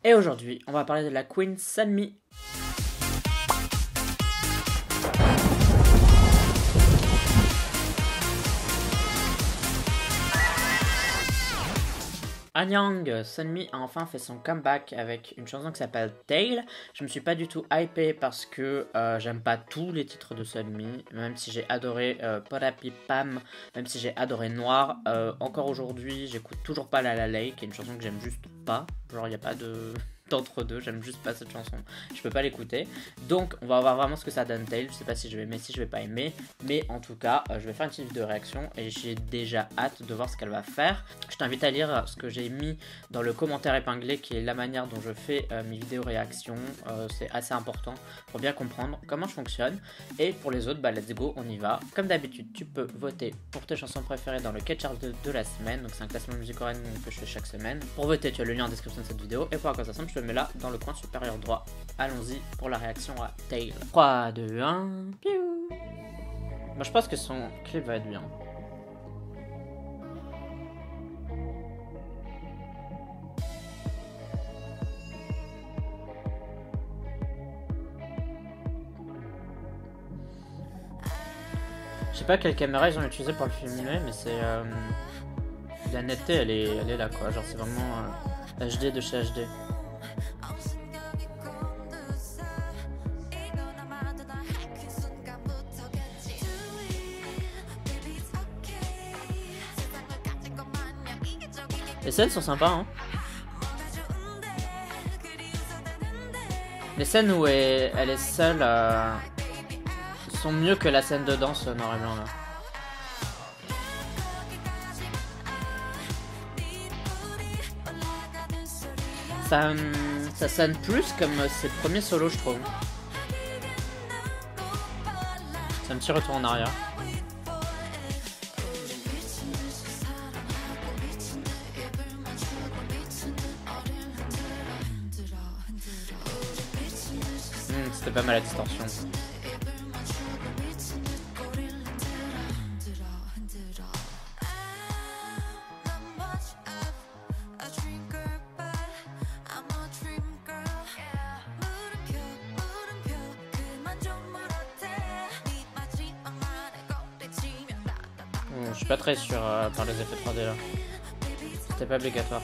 Et aujourd'hui, on va parler de la Queen Sunmi. Anyang Sunmi a enfin fait son comeback avec une chanson qui s'appelle Tail. Je me suis pas du tout hypé parce que j'aime pas tous les titres de Sunmi, même si j'ai adoré Parapipam, même si j'ai adoré Noir. Encore aujourd'hui, j'écoute toujours pas La La Lay, qui est une chanson que j'aime juste pas. Genre, y a pas d'entre deux, j'aime juste pas cette chanson, je peux pas l'écouter. Donc on va voir vraiment ce que ça donne Tail. Je sais pas si je vais aimer, si je vais pas aimer, mais en tout cas je vais faire une petite vidéo de réaction et j'ai déjà hâte de voir ce qu'elle va faire. Je t'invite à lire ce que j'ai mis dans le commentaire épinglé, qui est la manière dont je fais mes vidéos réactions. C'est assez important pour bien comprendre comment je fonctionne. Et pour les autres, bah let's go, on y va. Comme d'habitude, tu peux voter pour tes chansons préférées dans le catch-up de la semaine. Donc c'est un classement musique coréenne que je fais chaque semaine. Pour voter, tu as le lien en description de cette vidéo, et pour à quoi ça ressemble, je te le mets là dans le coin supérieur droit. Allons-y pour la réaction à Tail. 3, 2, 1, piou. Moi je pense que son clip va être bien. Je sais pas quelle caméra ils ont utilisé pour le filmer, mais c'est la netteté elle est là quoi, genre c'est vraiment HD de chez HD. Les scènes sont sympas hein. Les scènes où elle est seule sont mieux que la scène de danse noir et blanc là. Ça sonne plus comme ses premiers solos je trouve. C'est un petit retour en arrière. C'était pas mal la distorsion. Je suis pas très sûr par les effets 3D là. C'était pas obligatoire.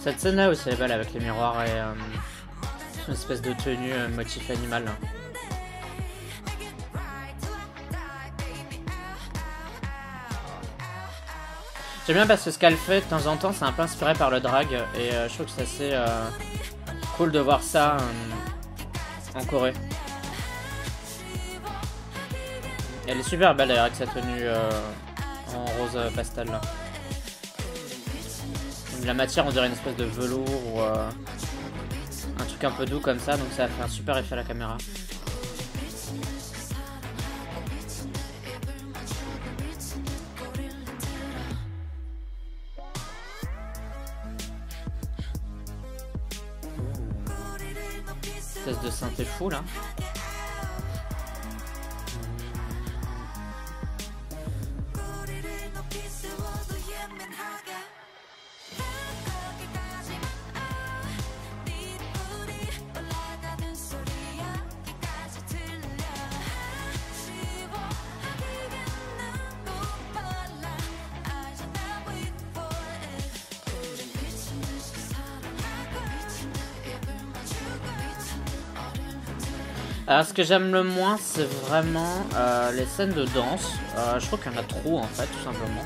Cette scène là aussi elle est belle avec les miroirs et une espèce de tenue motif animal là. J'aime bien parce que ce qu'elle fait de temps en temps c'est un peu inspiré par le drag et je trouve que c'est assez cool de voir ça en Corée. Elle est super belle d'ailleurs avec sa tenue en rose pastel là. La matière on dirait une espèce de velours ou un truc un peu doux comme ça, donc ça fait un super effet à la caméra. Espèce de synthé fou là. Alors ce que j'aime le moins c'est vraiment les scènes de danse. Je trouve qu'il y en a trop en fait tout simplement.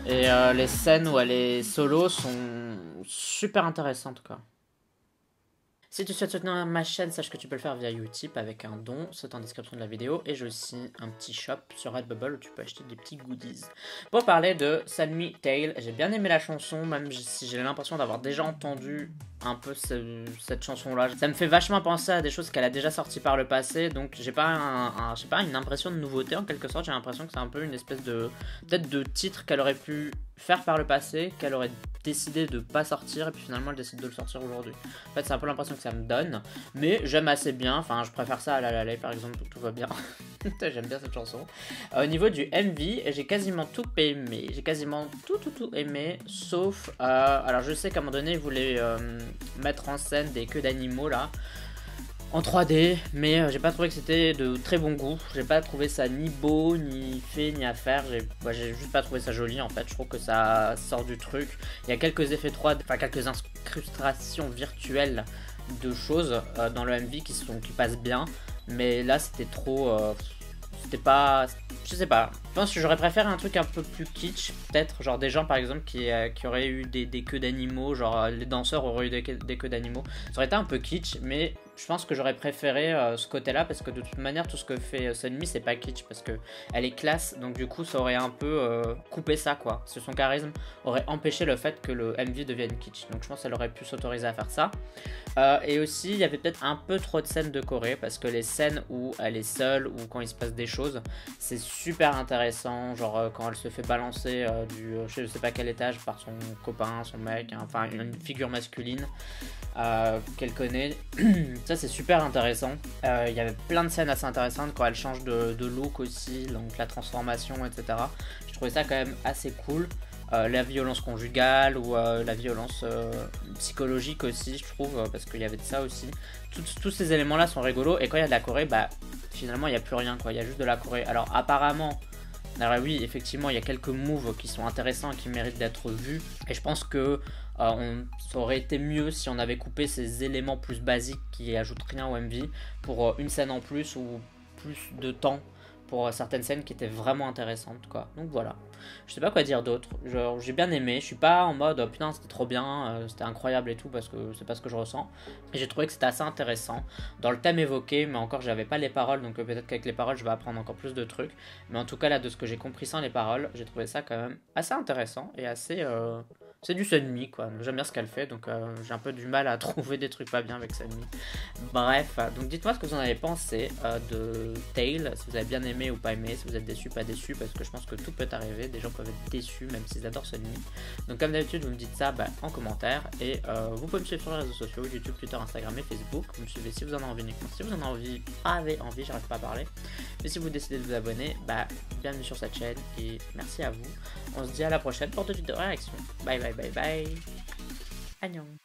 Et les scènes où elle est solo sont super intéressantes quoi. Si tu souhaites soutenir ma chaîne, sache que tu peux le faire via Utip avec un don, c'est en description de la vidéo. Et j'ai aussi un petit shop sur Redbubble où tu peux acheter des petits goodies. Pour parler de Sunmi Tail, j'ai bien aimé la chanson, même si j'ai l'impression d'avoir déjà entendu un peu cette chanson-là. Ça me fait vachement penser à des choses qu'elle a déjà sorties par le passé, donc j'ai pas je sais pas, une impression de nouveauté en quelque sorte. J'ai l'impression que c'est un peu une espèce de peut-être de titre qu'elle aurait pu faire par le passé qu'elle aurait décidé de pas sortir et puis finalement elle décide de le sortir aujourd'hui. En fait c'est un peu l'impression que ça me donne, mais j'aime assez bien, enfin je préfère ça à La La La par exemple, tout va bien. J'aime bien cette chanson. Au niveau du MV, j'ai quasiment tout aimé, j'ai quasiment tout aimé, sauf, alors je sais qu'à un moment donné ils voulaient mettre en scène des queues d'animaux là, en 3D, mais j'ai pas trouvé que c'était de très bon goût. J'ai pas trouvé ça ni beau, ni fait, ni à faire. J'ai juste pas trouvé ça joli en fait. Je trouve que ça sort du truc. Il y a quelques effets 3D, enfin quelques incrustations virtuelles de choses dans le MV qui passent bien. Mais là c'était trop. C'était pas. Je sais pas. Je pense que j'aurais préféré un truc un peu plus kitsch, peut-être. Genre des gens par exemple qui auraient eu des queues d'animaux. Genre les danseurs auraient eu des queues d'animaux. Ça aurait été un peu kitsch, mais je pense que j'aurais préféré ce côté-là parce que de toute manière, tout ce que fait Sunmi, c'est pas kitsch parce que elle est classe. Donc du coup, ça aurait un peu coupé ça quoi. Parce que son charisme aurait empêché le fait que le MV devienne kitsch. Donc je pense qu'elle aurait pu s'autoriser à faire ça. Et aussi, il y avait peut-être un peu trop de scènes de Corée parce que les scènes où elle est seule ou quand il se passe des choses, c'est super intéressant. Genre quand elle se fait balancer je sais pas quel étage par son copain, son mec, hein, enfin une figure masculine qu'elle connaît. Ça c'est super intéressant. Il y avait plein de scènes assez intéressantes quand elle change de look aussi, donc la transformation, etc. Je trouvais ça quand même assez cool. La violence conjugale ou la violence psychologique aussi, je trouve, parce qu'il y avait de ça aussi. Tous ces éléments là sont rigolos, et quand il y a de la Corée, bah finalement il n'y a plus rien quoi, il y a juste de la Corée. Alors apparemment, alors oui, effectivement, il y a quelques moves qui sont intéressants et qui méritent d'être vus, et je pense que ça aurait été mieux si on avait coupé ces éléments plus basiques qui ajoutent rien au MV pour une scène en plus ou plus de temps pour certaines scènes qui étaient vraiment intéressantes quoi. Donc voilà, je sais pas quoi dire d'autre. Genre j'ai bien aimé, je suis pas en mode oh, putain c'était trop bien, c'était incroyable et tout parce que c'est pas ce que je ressens. Et j'ai trouvé que c'était assez intéressant dans le thème évoqué, mais encore j'avais pas les paroles, donc peut-être qu'avec les paroles je vais apprendre encore plus de trucs. Mais en tout cas là de ce que j'ai compris sans les paroles, j'ai trouvé ça quand même assez intéressant et assez c'est du Sunmi quoi, j'aime bien ce qu'elle fait, donc j'ai un peu du mal à trouver des trucs pas bien avec Sunmi. Bref, donc dites-moi ce que vous en avez pensé de Tail, si vous avez bien aimé ou pas aimé, si vous êtes déçu, pas déçu, parce que je pense que tout peut arriver, des gens peuvent être déçus même s'ils adorent Sunmi. Donc comme d'habitude vous me dites ça en commentaire, et vous pouvez me suivre sur les réseaux sociaux, YouTube, Twitter, Instagram et Facebook. Vous me suivez si vous en avez envie uniquement, si vous en avez envie, j'arrive pas à parler. Mais si vous décidez de vous abonner, bienvenue sur cette chaîne et merci à vous. On se dit à la prochaine pour de vidéos de réaction. Bye bye bye bye. Annyeong.